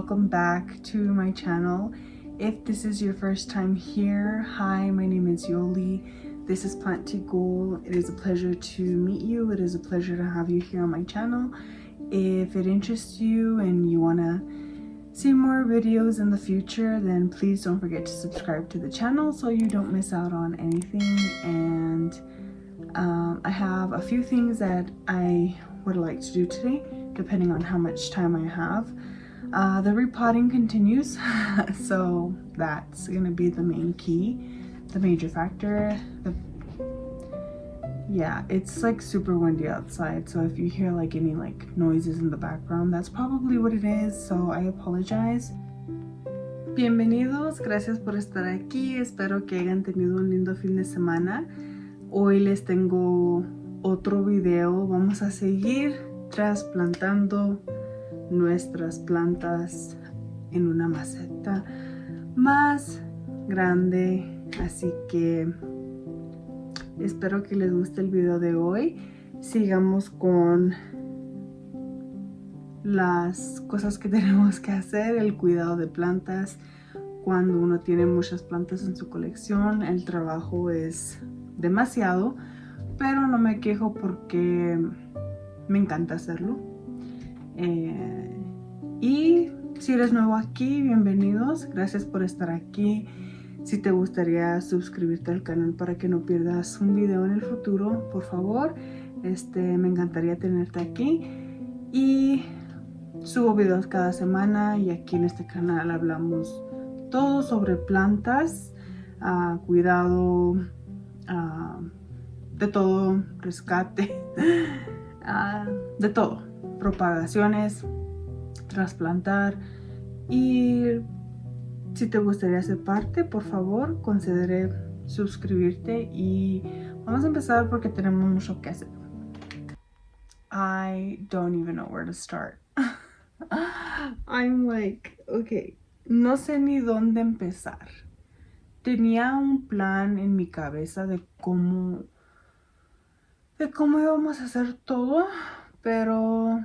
welcome back to my channel. If this is your first time here, hi, my name is Yoli. This is Trasplantado. It is a pleasure to meet you. It is a pleasure to have you here on my channel. If it interests you and you want to see more videos in the future, then please don't forget to subscribe to the channel so you don't miss out on anything. And I have a few things that I would like to do today, depending on how much time I have. The repotting continues, so that's gonna be the main key, the major factor. Yeah, it's like super windy outside, so if you hear like any like noises in the background, that's probably what it is, so I apologize. Bienvenidos, gracias por estar aquí, espero que hayan tenido un lindo fin de semana. Hoy les tengo otro video, vamos a seguir trasplantando nuestras plantas en una maceta más grande, así que espero que les guste el video de hoy. Sigamos con las cosas que tenemos que hacer, el cuidado de plantas. Cuando uno tiene muchas plantas en su colección, el trabajo es demasiado, pero no me quejo porque me encanta hacerlo. Y si eres nuevo aquí, bienvenidos, gracias por estar aquí. Si te gustaría suscribirte al canal para que no pierdas un video en el futuro, por favor, me encantaría tenerte aquí. Y subo videos cada semana y aquí en este canal hablamos todo sobre plantas, cuidado, de todo, rescate, de todo, propagaciones, trasplantar. Y si te gustaría ser parte, por favor, considere suscribirte y vamos a empezar porque tenemos mucho que hacer. I don't even know where to start. I'm like, okay, no sé ni dónde empezar. Tenía un plan en mi cabeza de cómo íbamos a hacer todo, pero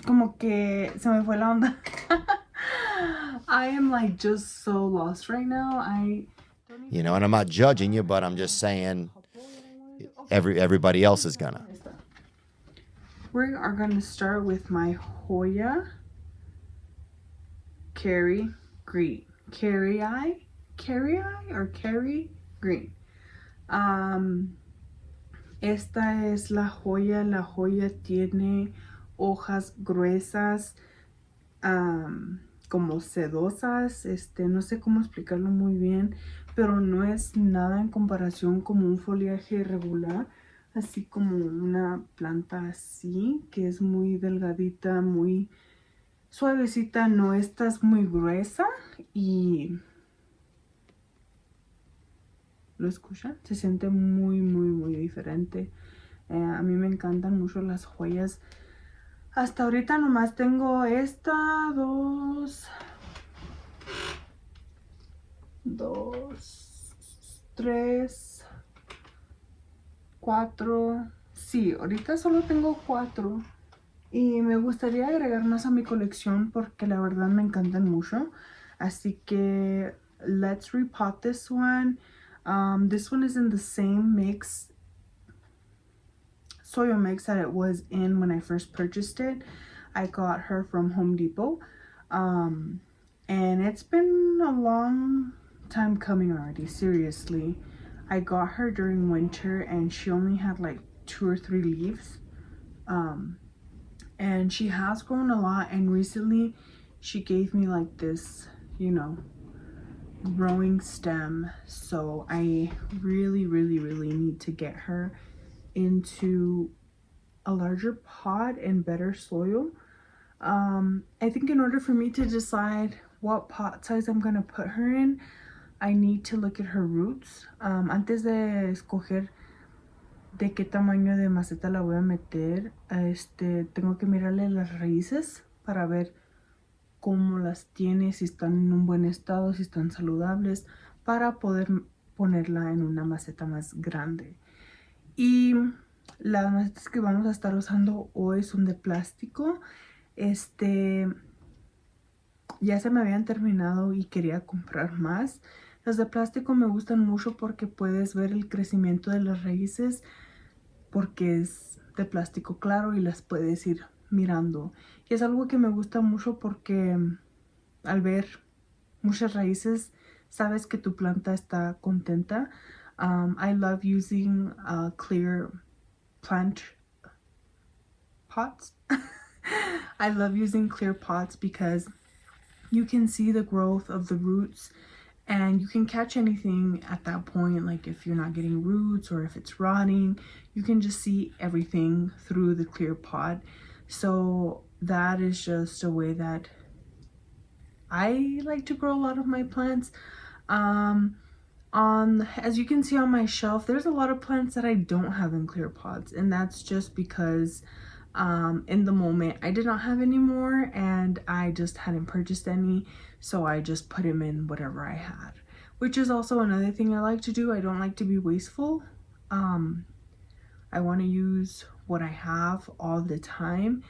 como que se me fue la onda. I am like just so lost right now. You know, and I'm not judging you, but I'm just saying everybody else is gonna. We are gonna start with my Hola Carry Green. Carry Green. Esta es la joya. La joya tiene hojas gruesas, como sedosas. No sé cómo explicarlo muy bien, pero no es nada en comparación como un follaje regular, así como una planta así, que es muy delgadita, muy suavecita. No, esta es muy gruesa y ¿lo escuchan? Se siente muy diferente. A mí me encantan mucho las joyas. Hasta ahorita nomás tengo esta, dos, tres, cuatro. Sí, ahorita solo tengo 4. Y me gustaría agregar más a mi colección porque la verdad me encantan mucho. Así que let's repot this one. This one is in the same soil mix that it was in when I first purchased it. I got her from Home Depot. And it's been a long time coming already, seriously. I got her during winter and she only had like 2 or 3 leaves. And she has grown a lot, and recently she gave me like this, you know, growing stem. So I really need to get her into a larger pot and better soil. I think in order for me to decide what pot size I'm gonna put her in, I need to look at her roots. Antes de escoger de qué tamaño de maceta la voy a meter, tengo que mirarle las raíces para ver cómo las tiene, si están en un buen estado, si están saludables, para poder ponerla en una maceta más grande. Y Las macetas que vamos a estar usando hoy son de plástico. Ya se me habían terminado y quería comprar más. Las de plástico me gustan mucho porque puedes ver el crecimiento de las raíces porque es de plástico claro y las puedes ir mirando. Y es algo que me gusta mucho porque al ver muchas raíces sabes que tu planta está contenta. I love using clear plant pots. I love using clear pots because you can see the growth of the roots and you can catch anything at that point, like if you're not getting roots or if it's rotting, you can just see everything through the clear pot. So that is just a way that I like to grow a lot of my plants. As you can see on my shelf, there's a lot of plants that I don't have in clear pots, and that's just because in the moment I did not have any more and I just hadn't purchased any, so I just put them in whatever I had, which is also another thing I like to do. I don't like to be wasteful. I want to use what I have all the time.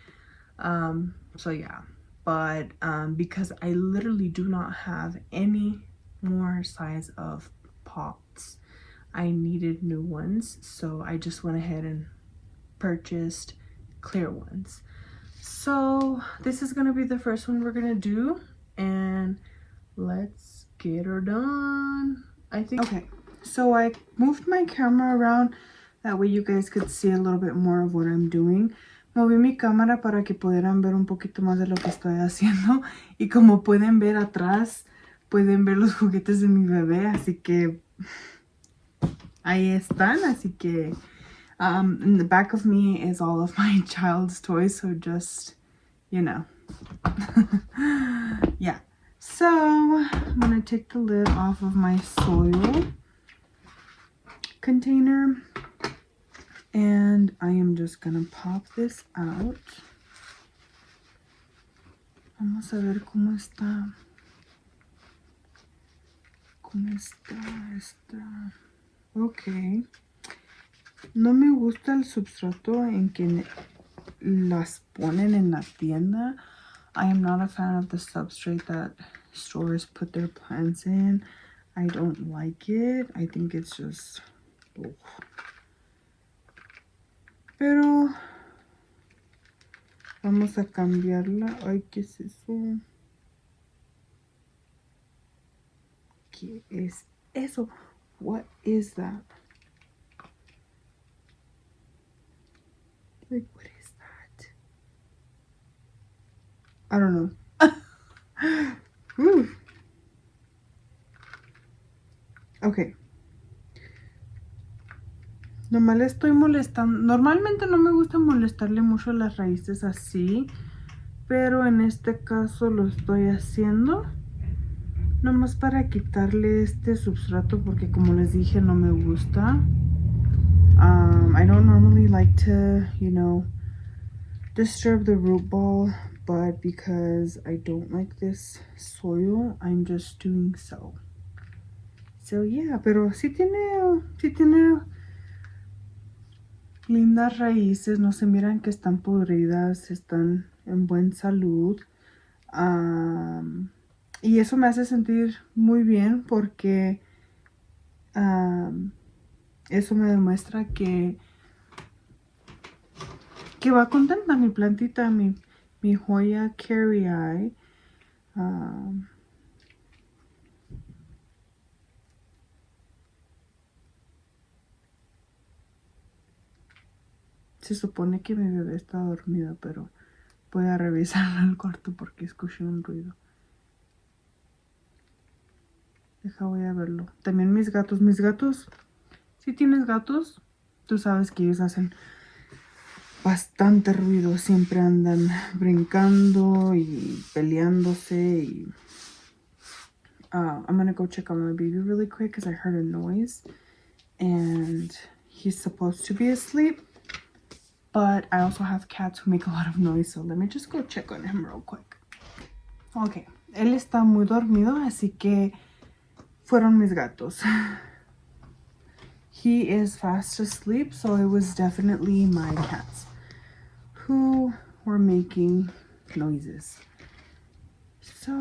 So yeah, but because I literally do not have any more size of pots, I needed new ones, so I just went ahead and purchased clear ones. So this is gonna be the first one we're gonna do, and let's get her done. I think okay, so I moved my camera around that way you guys could see a little bit more of what I'm doing. Moví mi cámara para que pudieran ver un poquito más de lo que estoy haciendo, y como pueden ver atrás pueden ver los juguetes de mi bebé, así que ahí están. Así que in the back of me is all of my child's toys, so just, you know. Yeah, so I'm gonna take the lid off of my soil container and I am just gonna pop this out. Vamos a ver cómo está. Está. Ok. No me gusta el substrato en que las ponen en la tienda. I am not a fan of the substrate that stores put their plants in. I don't like it. I think it's just... Oh. Pero vamos a cambiarla. Ay, ¿qué es eso? ¿Qué es eso? What is that? Like, what is that? I don't know. Ok. Nomás le estoy molestando. Normalmente no me gusta molestarle mucho a las raíces así, pero en este caso lo estoy haciendo. Nomás para quitarle este substrato porque, como les dije, no me gusta. I don't normally like to, you know, disturb the root ball, but because I don't like this soil, I'm just doing so. So yeah, pero sí tiene lindas raíces, no se miran que están podridas, están en buena salud. Y eso me hace sentir muy bien porque eso me demuestra que va contenta mi plantita, mi Hoya Carey. Se supone que mi bebé está dormido, pero voy a revisar el cuarto porque escuché un ruido. Voy a verlo. También mis gatos. Si tienes gatos, tú sabes que ellos hacen bastante ruido. Siempre andan brincando y peleándose. Y I'm gonna go check on my baby really quick because I heard a noise. And he's supposed to be asleep. But I also have cats who make a lot of noise. So let me just go check on him real quick. Ok. Él está muy dormido, así que fueron mis gatos. he is fast asleep, so it was definitely my cats who were making noises. So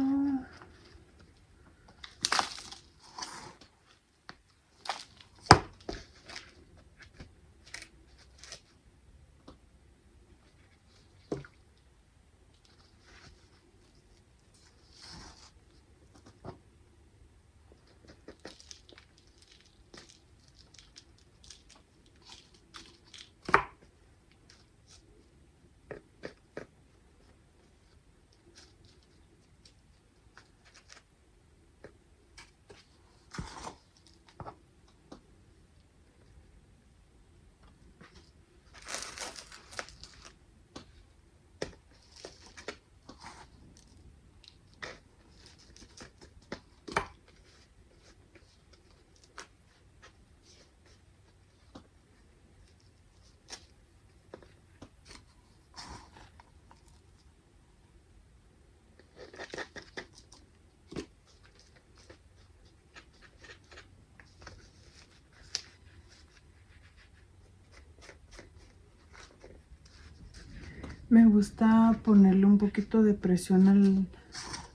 me gusta ponerle un poquito de presión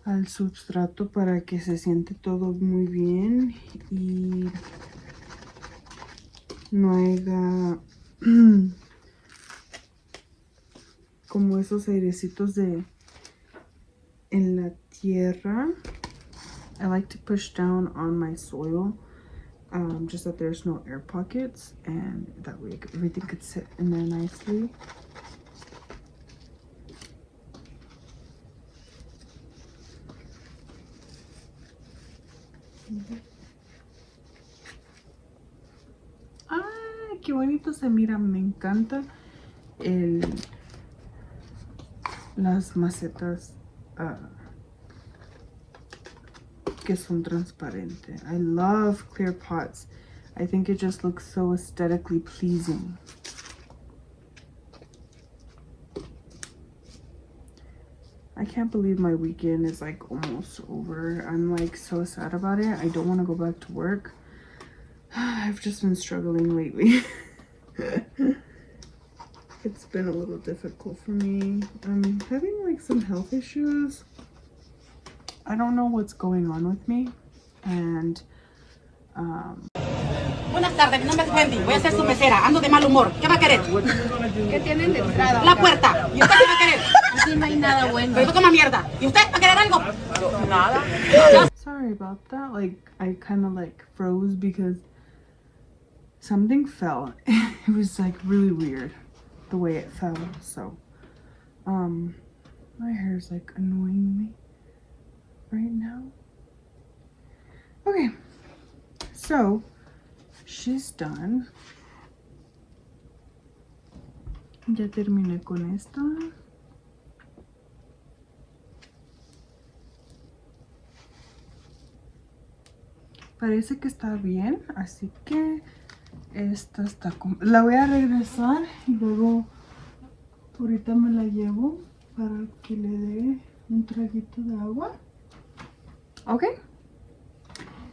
al substrato para que se siente todo muy bien y no haya como esos airecitos en la tierra. I like to push down on my soil, just that there's no air pockets, and that way everything could sit in there nicely. ¡Ay, qué bonito se mira! Me encanta las macetas que son transparentes. I love clear pots. I think it just looks so aesthetically pleasing. I can't believe my weekend is like almost over. I'm like so sad about it. I don't want to go back to work. I've just been struggling lately. It's been a little difficult for me. I'm having like some health issues. I don't know what's going on with me. And Buenas tardes, mi nombre es Wendy. Voy a ser su mesera. Ando de mal humor. ¿Qué va a querer? ¿Qué tienen de entrada? La puerta. ¿Y usted qué va a querer? Aquí no hay nada bueno. Pero tú comas mierda. ¿Y usted va a querer algo? Nada. sorry about that. Like I kind of like froze because something fell. It was like really weird the way it fell. So my hair is like annoying me right now. Okay, so she's done. Ya terminé con esto. Parece que está bien, así que esta está la voy a regresar y luego ahorita me la llevo para que le dé un traguito de agua. Ok.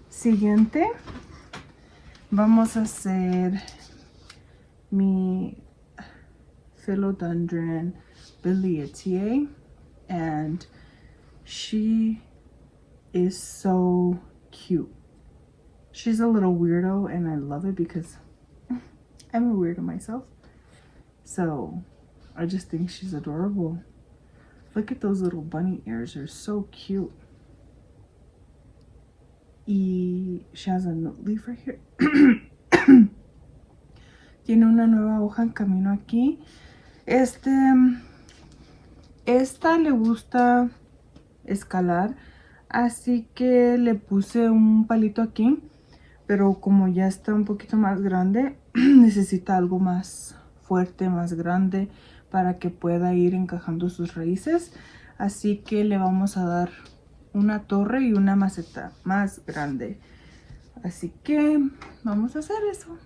Siguiente. Vamos a hacer mi philodendron biliaceae, and she is so cute. She's a little weirdo and I love it because I'm a weirdo myself. So I just think she's adorable. Look at those little bunny ears, they're so cute. Y she has a note leaf right here. Tiene una nueva hoja en camino aquí. Esta le gusta escalar, así que le puse un palito aquí, pero como ya está un poquito más grande, necesita algo más fuerte, más grande, para que pueda ir encajando sus raíces. Así que le vamos a dar una torre y una maceta más grande. Así que vamos a hacer eso.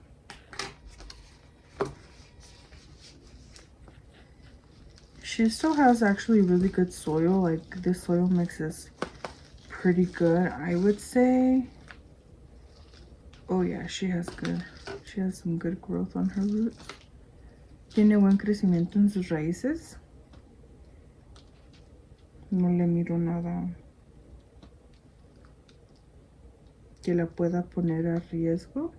She still has actually really good soil. Like this soil mix is pretty good, I would say. Oh yeah, she has she has some good growth on her roots. Tiene buen crecimiento en sus raíces. No le miro nada que la pueda poner a riesgo.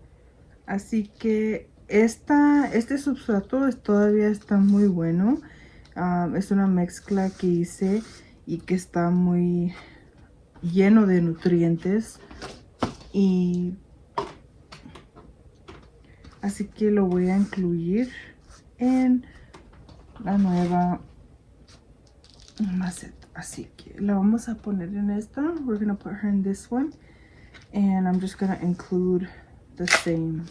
Así que este substrato todavía está muy bueno. Es una mezcla que hice y que está muy lleno de nutrientes. Y así que lo voy a incluir en la nueva maceta. Así que la vamos a poner en esta. We're gonna put her in this one. And I'm just gonna include the same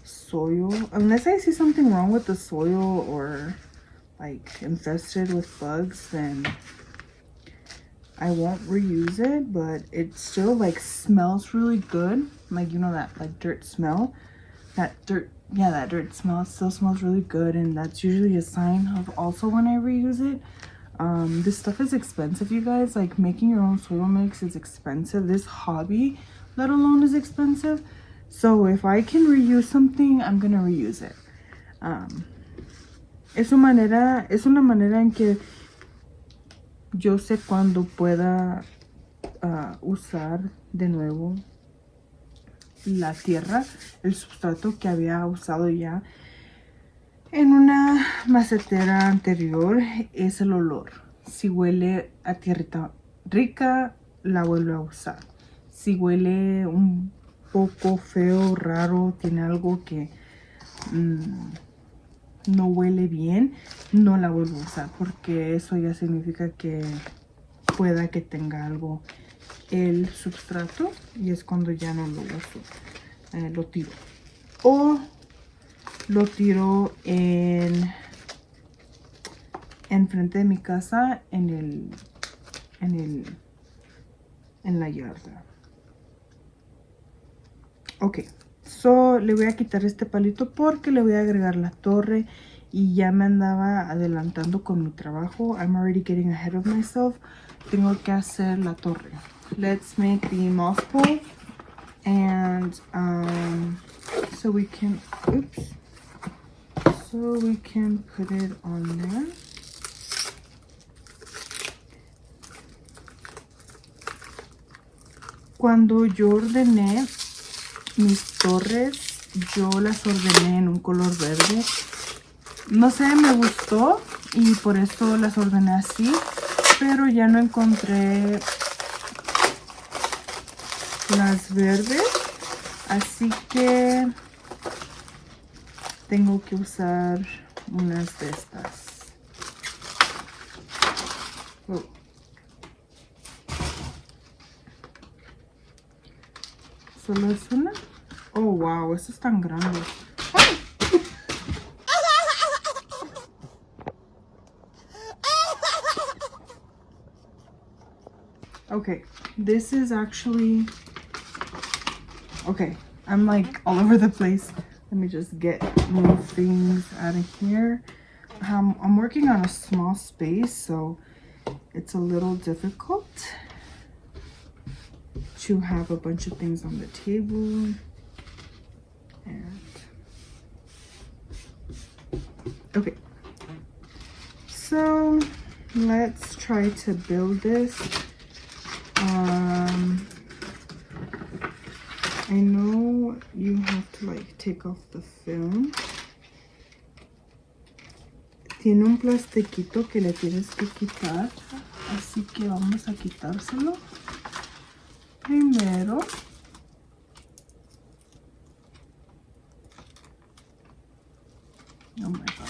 soil. Unless I see something wrong with the soil or like infested with bugs, then I won't reuse it. But it still like smells really good. Like, you know, that like dirt smell. That dirt smell still smells really good, and that's usually a sign of also when I reuse it. This stuff is expensive, you guys. Like, making your own soil mix is expensive. This hobby, let alone, is expensive. So if I can reuse something, I'm gonna reuse it. Es una manera en que yo sé cuándo pueda usar de nuevo la tierra, el sustrato que había usado ya en una macetera anterior. Es el olor. Si huele a tierrita rica, la vuelvo a usar. Si huele un poco feo, raro, tiene algo que no huele bien, no la vuelvo a usar, porque eso ya significa que pueda que tenga algo el substrato, y es cuando ya no lo uso. Lo tiro. O lo tiro en frente de mi casa, en la yarda. Ok, so le voy a quitar este palito porque le voy a agregar la torre, y ya me andaba adelantando con mi trabajo. I'm already getting ahead of myself. Tengo que hacer la torre. Let's make the moss pole, and so we can put it on there. Cuando yo ordené mis torres, yo las ordené en un color verde. No sé, me gustó y por eso las ordené así, pero ya no encontré las verdes, así que tengo que usar unas de estas. Oh. ¿Solo es una? Oh, wow, estos están grandes. Okay, this is actually... Okay, I'm like all over the place. Let me just move things out of here. I'm working on a small space, so it's a little difficult to have a bunch of things on the table. And okay, so let's try to build this. I know you have to like take off the film. Tiene un plastiquito que le tienes que quitar, así que vamos a quitárselo primero. Oh my god.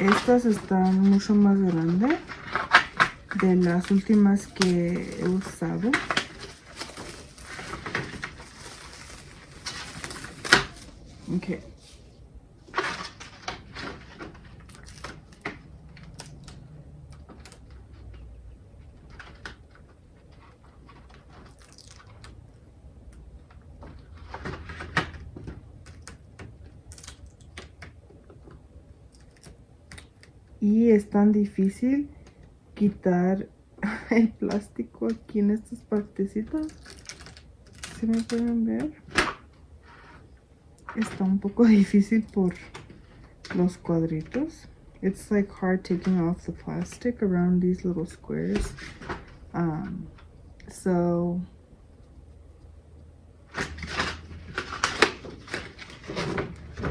Estas están mucho más grandes de las últimas que he usado. Okay. Y es tan difícil quitar el plástico aquí en estas partecitas. ¿Sí me pueden ver? Está un poco difícil por los cuadritos. It's like hard taking off the plastic around these little squares. So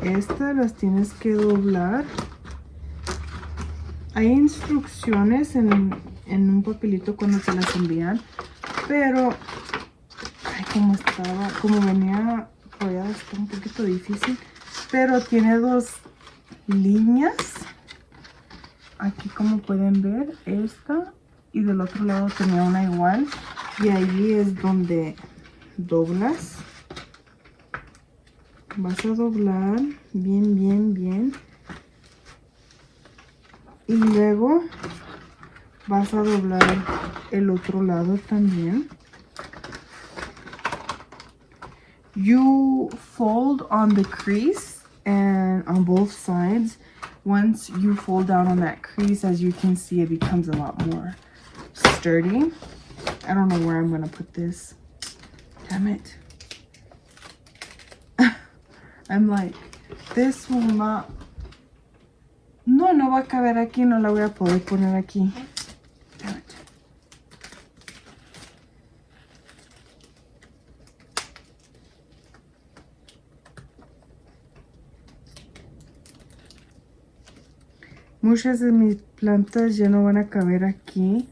estas las tienes que doblar. Hay instrucciones en un papelito cuando te las envían, pero como venía apoyada, está un poquito difícil, pero tiene dos líneas aquí, como pueden ver, esta, y del otro lado tenía una igual, y ahí es donde doblas. Vas a doblar bien y luego vas a doblar el otro lado también. You fold on the crease and on both sides. Once you fold down on that crease, as you can see, it becomes a lot more sturdy. I don't know where I'm gonna put this. Damn it. I'm like, this will not... No va a caber aquí, no la voy a poder poner aquí. Damn it. Muchas de mis plantas ya no van a caber aquí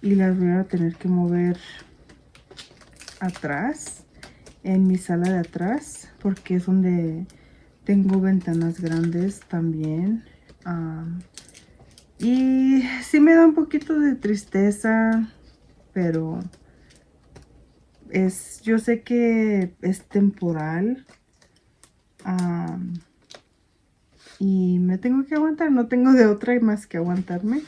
y las voy a tener que mover atrás, en mi sala de atrás, porque es donde tengo ventanas grandes también. Y sí me da un poquito de tristeza, pero yo sé que es temporal. Y me tengo que aguantar, no tengo de otra más que aguantarme.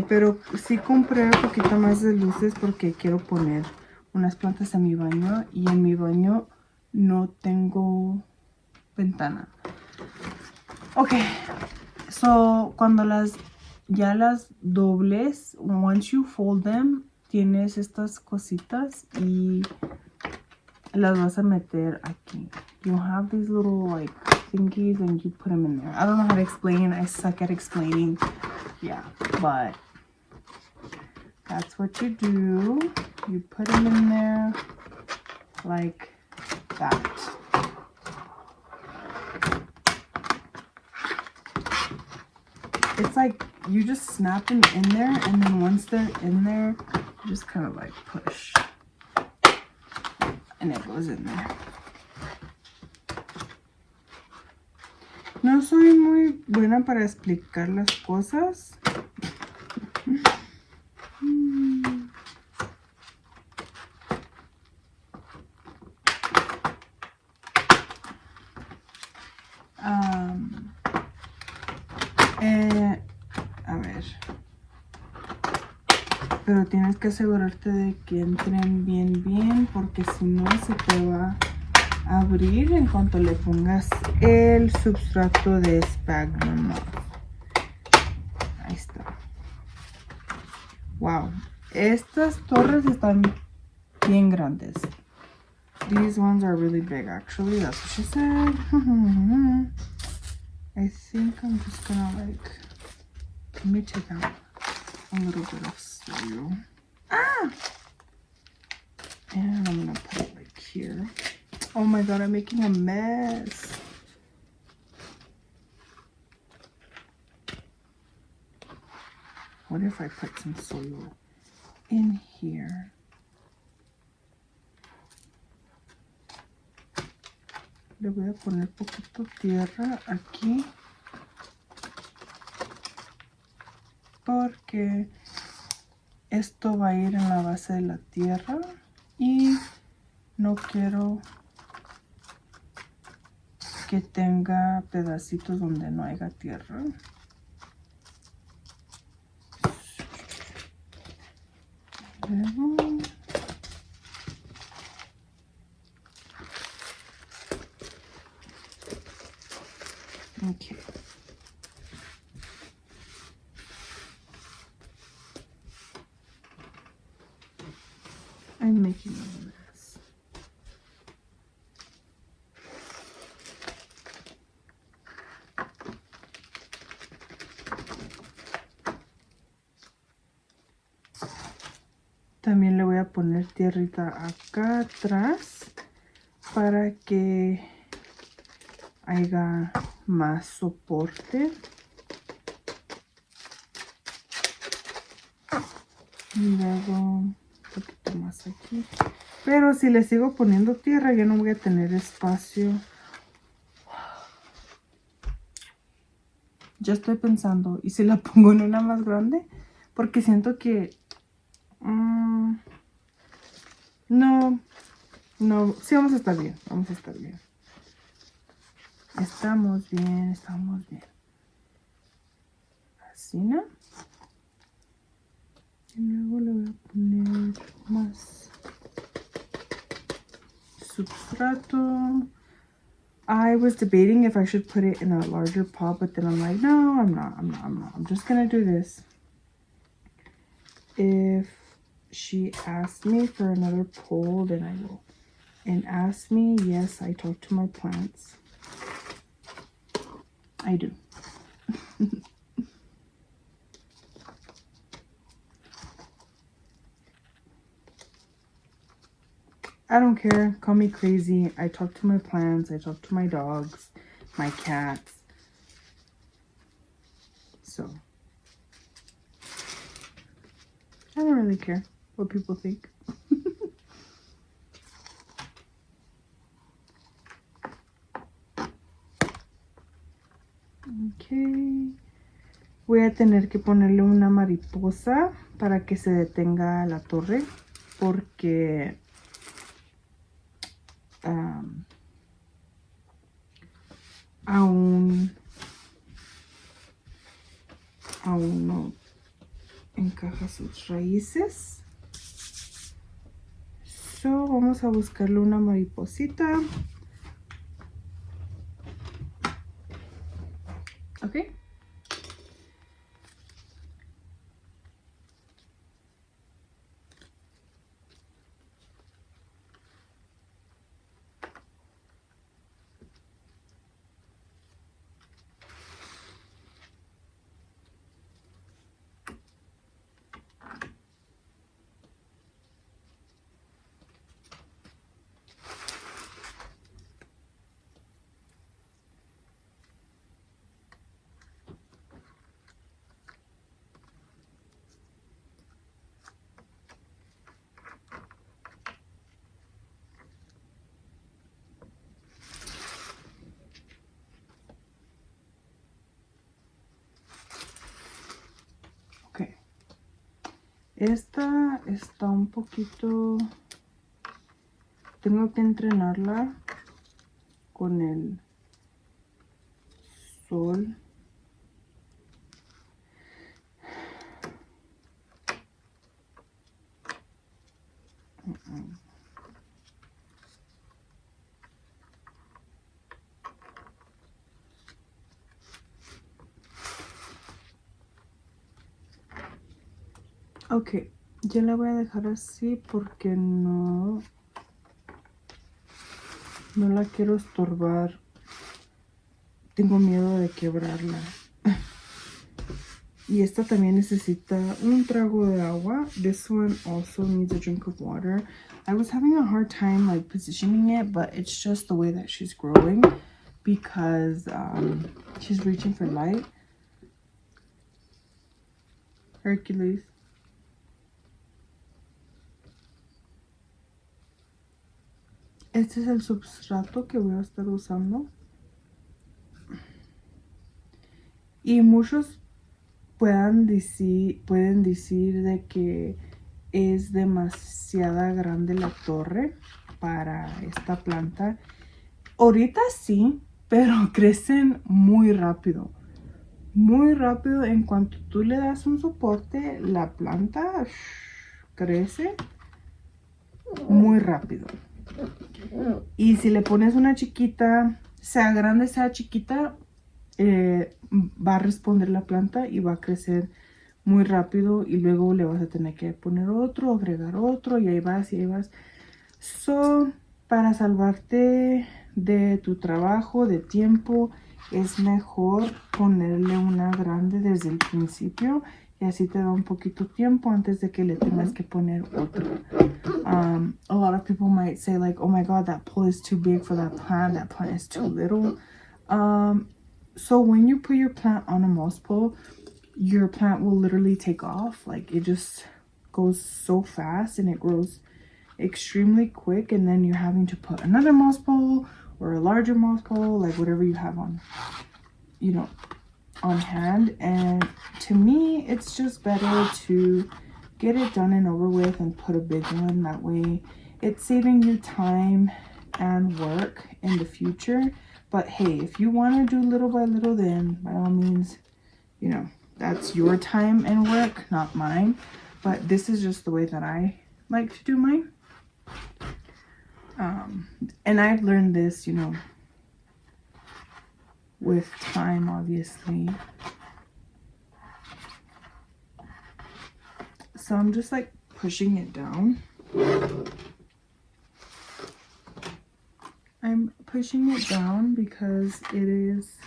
Pero sí compré un poquito más de luces porque quiero poner unas plantas en mi baño, y en mi baño no tengo ventana. Ok, so cuando ya las dobles, once you fold them, tienes estas cositas y las vas a meter aquí. You have these little like thingies and you put them in there. I don't know how to explain. I suck at explaining. Yeah, but that's what you do. You put them in there like that. It's like you just snap them in there, and then once they're in there, you just kind of like push. And it goes in there. No soy muy buena para explicar las cosas. A ver. Pero tienes que asegurarte de que entren bien, porque si no se te va a abrir en cuanto le pongas el substrato de sphagnum. Ahí está. Wow. Estas torres están bien grandes. These ones are really big, actually. That's what she said. I think I'm just gonna like... Let me take out a little bit of soil. And I'm gonna put it like here. Oh my god, I'm making a mess. What if I put some soil in here? Le voy a poner poquito tierra aquí, porque esto va a ir en la base de la tierra y no quiero que tenga pedacitos donde no haya tierra. Luego, okay. I'm making a mess. También le voy a poner tierrita acá atrás para que haya más soporte. Y luego un poquito más aquí. Pero si le sigo poniendo tierra ya no voy a tener espacio. Ya estoy pensando, ¿y si la pongo en una más grande? Porque siento que... no, sí vamos a estar bien, vamos a estar bien. Estamos bien, estamos bien. Así, ¿no? Y luego le voy a poner más substrato. I was debating if I should put it in a larger pot, but then I'm like, no, I'm not. I'm just gonna do this. If she asks me for another pole, then I will. And ask me, yes, I talk to my plants. I do. I don't care. Call me crazy. I talk to my plants. I talk to my dogs, my cats. So, I don't really care what people think. Okay. Voy a tener que ponerle una mariposa para que se detenga la torre, porque aún no encaja sus raíces. So, vamos a buscarle una mariposita. Ok. Esta está un poquito... Tengo que entrenarla con el sol. Ok, ya la voy a dejar así porque no la quiero estorbar. Tengo miedo de quebrarla. Y esta también necesita un trago de agua. This one also needs a drink of water. I was having a hard time like positioning it, but it's just the way that she's growing because she's reaching for light. Hercules. Este es el substrato que voy a estar usando. Y muchos pueden decir de que es demasiada grande la torre para esta planta. Ahorita sí, pero crecen muy rápido. Muy rápido. En cuanto tú le das un soporte, la planta crece muy rápido. Y si le pones una chiquita, sea grande, sea chiquita, va a responder la planta y va a crecer muy rápido y luego le vas a tener que poner otro, agregar otro y ahí vas y ahí vas. So, para salvarte de tu trabajo, de tiempo, es mejor ponerle una grande desde el principio y así te da un poquito tiempo antes de que le tengas que poner otro. A lot of people might say like, oh my god, that pole is too big for that plant is too little. So when you put your plant on a moss pole, your plant will literally take off. Like it just goes so fast and it grows extremely quick, and then you're having to put another moss pole or a larger moss pole, like whatever you have on, you know, on hand. And to me, it's just better to get it done and over with and put a big one. That way it's saving you time and work in the future. But hey, if you want to do little by little, then by all means, you know, that's your time and work, not mine. But this is just the way that I like to do mine. And I've learned this, you know, with time, obviously. So I'm just like pushing it down. I'm pushing it down because it is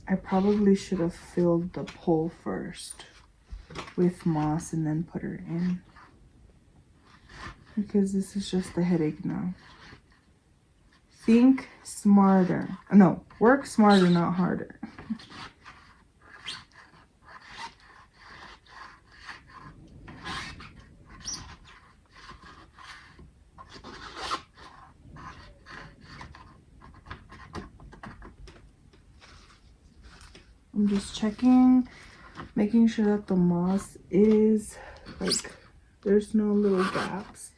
I probably should have filled the pole first with moss and then put her in, because this is just a headache now. Think smarter. No, work smarter, not harder. I'm just checking, making sure that the moss is like, there's no little gaps.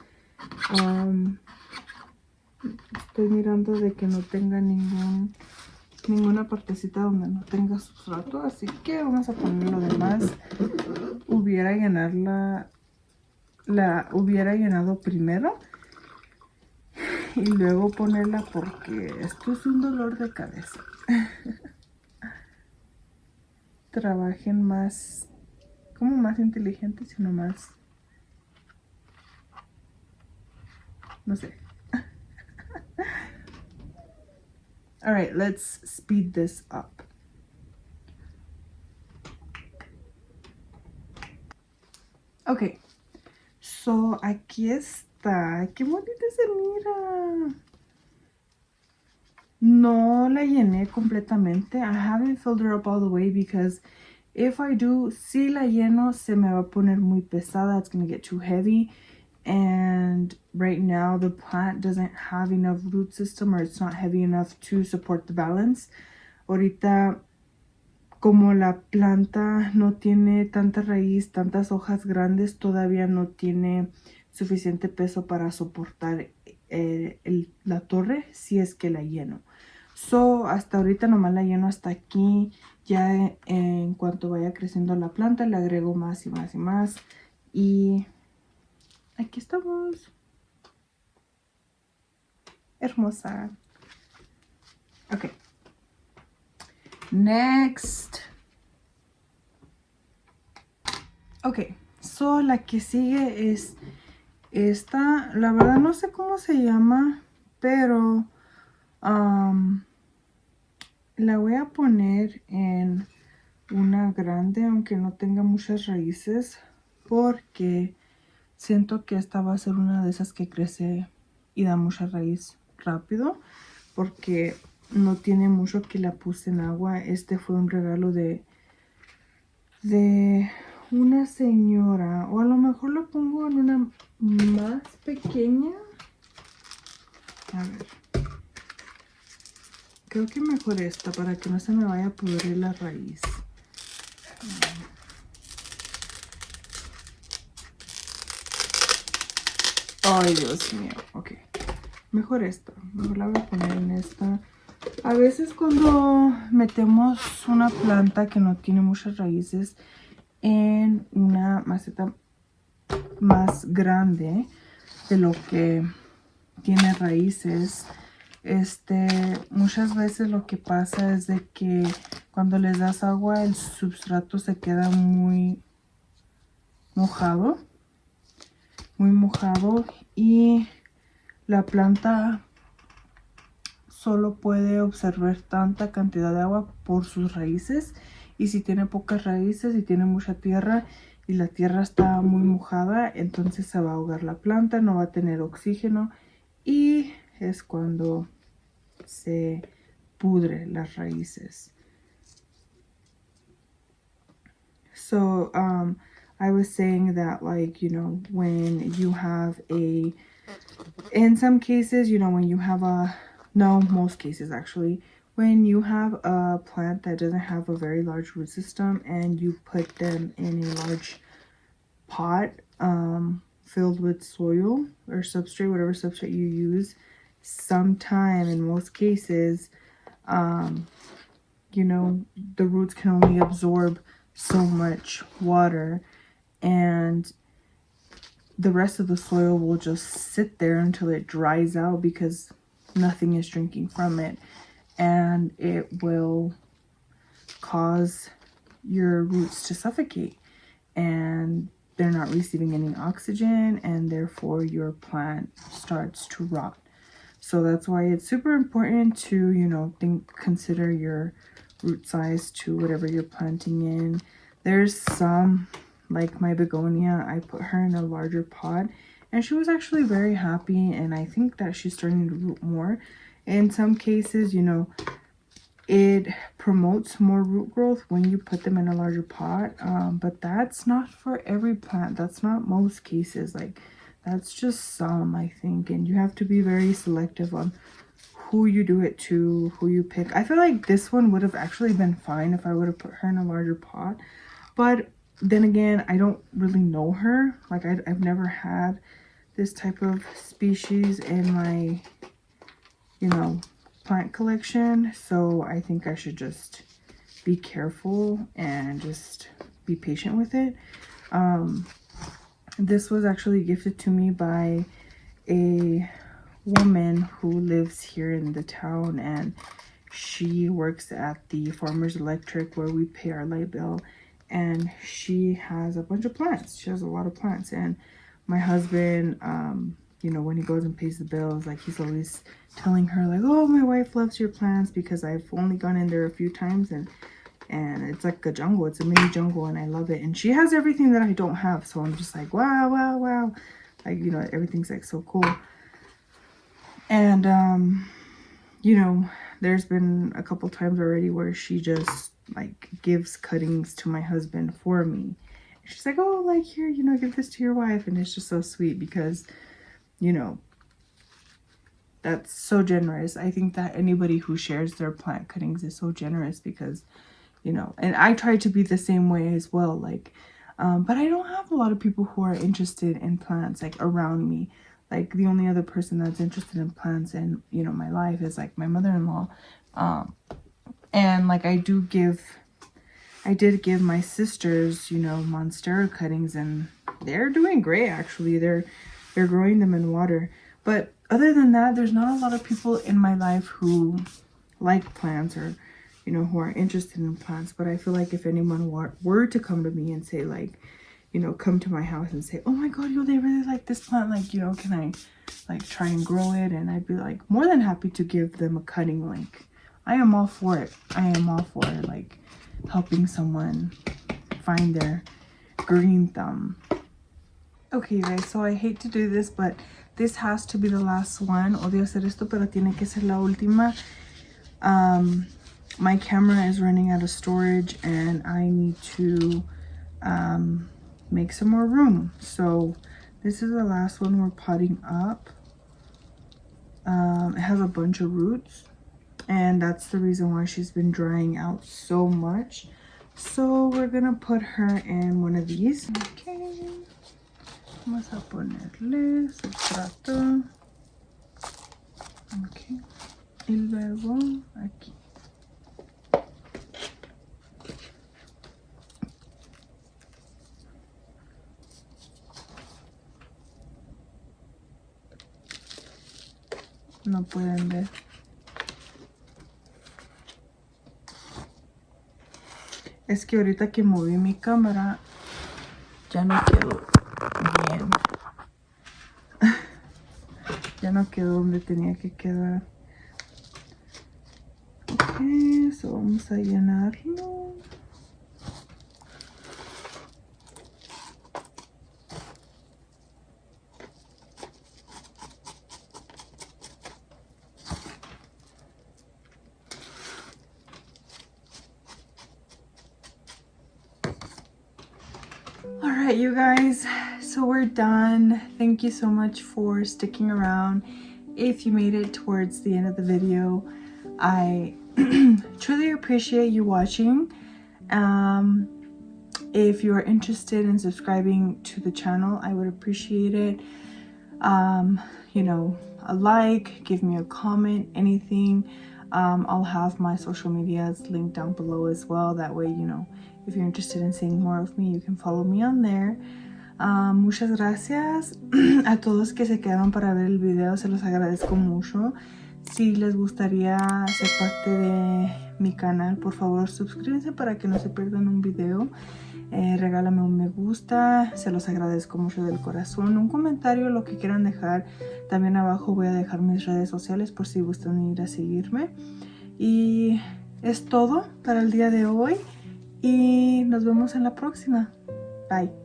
Estoy mirando de que no tenga ninguna partecita donde no tenga sustrato, así que vamos a poner lo demás. Hubiera llenado primero y luego ponerla, porque esto es un dolor de cabeza. Trabajen más, como más inteligentes, sino más, no sé. All right, let's speed this up. Okay, so aquí está. Qué bonita se mira. No la llené completamente. I haven't filled her up all the way because if I do, si la lleno, se me va a poner muy pesada. It's going to get too heavy. And right now the plant doesn't have enough root system, or it's not heavy enough to support the balance. Ahorita, como la planta no tiene tanta raíz, tantas hojas grandes, todavía no tiene suficiente peso para soportar la torre si es que la lleno. So, hasta ahorita nomás la lleno hasta aquí. Ya en cuanto vaya creciendo la planta, le agrego más y más y más. Y aquí estamos. Hermosa. Ok. Next. Ok. So, la que sigue es esta. La verdad no sé cómo se llama, pero la voy a poner en una grande, aunque no tenga muchas raíces, porque siento que esta va a ser una de esas que crece y da mucha raíz rápido, porque no tiene mucho que la puse en agua. Este fue un regalo de una señora, o a lo mejor lo pongo en una más pequeña. A ver. Creo que mejor esta, para que no se me vaya a pudrir la raíz. Ay, Dios mío. Ok. Mejor esta. Mejor la voy a poner en esta. A veces cuando metemos una planta que no tiene muchas raíces en una maceta más grande de lo que tiene raíces, muchas veces lo que pasa es de que cuando les das agua el substrato se queda muy mojado y la planta solo puede absorber tanta cantidad de agua por sus raíces, y si tiene pocas raíces y tiene mucha tierra y la tierra está muy mojada, entonces se va a ahogar la planta, no va a tener oxígeno y es cuando se pudre las raíces. So I was saying that, like, you know, when you have in some cases, you know, when you have most cases actually, when you have a plant that doesn't have a very large root system and you put them in a large pot filled with soil or substrate, whatever substrate you use, sometime in most cases, you know, the roots can only absorb so much water, and the rest of the soil will just sit there until it dries out because nothing is drinking from it, and it will cause your roots to suffocate and they're not receiving any oxygen, and therefore your plant starts to rot. So that's why it's super important to, you know, consider your root size to whatever you're planting in. There's some, like my begonia, I put her in a larger pot and she was actually very happy, and I think that she's starting to root more. In some cases, you know, it promotes more root growth when you put them in a larger pot, but that's not for every plant. That's not most cases. Like, that's just some, I think, and you have to be very selective on who you do it to, who you pick. I feel like this one would have actually been fine if I would have put her in a larger pot, but then again, I don't really know her. Like, I've never had this type of species in my, you know, plant collection, so I think I should just be careful and just be patient with it. This was actually gifted to me by a woman who lives here in the town, and she works at the Farmers Electric where we pay our light bill, and she has a bunch of plants. She has a lot of plants, and my husband, you know, when he goes and pays the bills, like, he's always telling her, like, oh, my wife loves your plants, because I've only gone in there a few times, and it's like a jungle. It's a mini jungle, and I love it. And she has everything that I don't have, so I'm just like, wow, wow, wow. Like, you know, everything's like so cool. And you know, there's been a couple times already where she just like gives cuttings to my husband for me. She's like, oh, like, here, you know, give this to your wife. And it's just so sweet because, you know, that's so generous. I think that anybody who shares their plant cuttings is so generous because, you know, and I try to be the same way as well. Like, but I don't have a lot of people who are interested in plants, like, around me. Like, the only other person that's interested in plants in, you know, my life is like my mother-in-law. And like, I did give my sisters, you know, monstera cuttings, and they're doing great actually. They're growing them in water. But other than that, there's not a lot of people in my life who like plants or, you know, who are interested in plants. But I feel like if anyone were to come to me and say, like, you know, come to my house and say, oh my god, yo, they really like this plant, like, you know, can I like try and grow it? And I'd be like more than happy to give them a cutting. Like, I am all for it. I am all for it, like helping someone find their green thumb. Okay guys, so I hate to do this, but this has to be the last one. Odio hacer esto, pero tiene que ser la última. My camera is running out of storage and I need to make some more room. So this is the last one we're potting up. It has a bunch of roots, and that's the reason why she's been drying out so much. So we're gonna put her in one of these. Okay, vamos a ponerle sustrato. Okay, Y luego aquí. No pueden ver. Es que ahorita que moví mi cámara ya no quedó bien. Ya no quedó donde tenía que quedar. Ok, eso vamos a llenarlo. Alright, you guys, so we're done. Thank you so much for sticking around. If you made it towards the end of the video, I truly appreciate you watching. If you are interested in subscribing to the channel, I would appreciate it. You know, a like, give me a comment, anything. I'll have my social medias linked down below as well. That way, you know, if you're interested in seeing more of me, you can follow me on there. Muchas gracias a todos que se quedaron para ver el video, se los agradezco mucho. Si les gustaría ser parte de mi canal, por favor suscríbanse para que no se pierdan un video. Regálame un me gusta, se los agradezco mucho del corazón. Un comentario, lo que quieran dejar. También abajo voy a dejar mis redes sociales por si gustan ir a seguirme. Y es todo para el día de hoy y nos vemos en la próxima. Bye.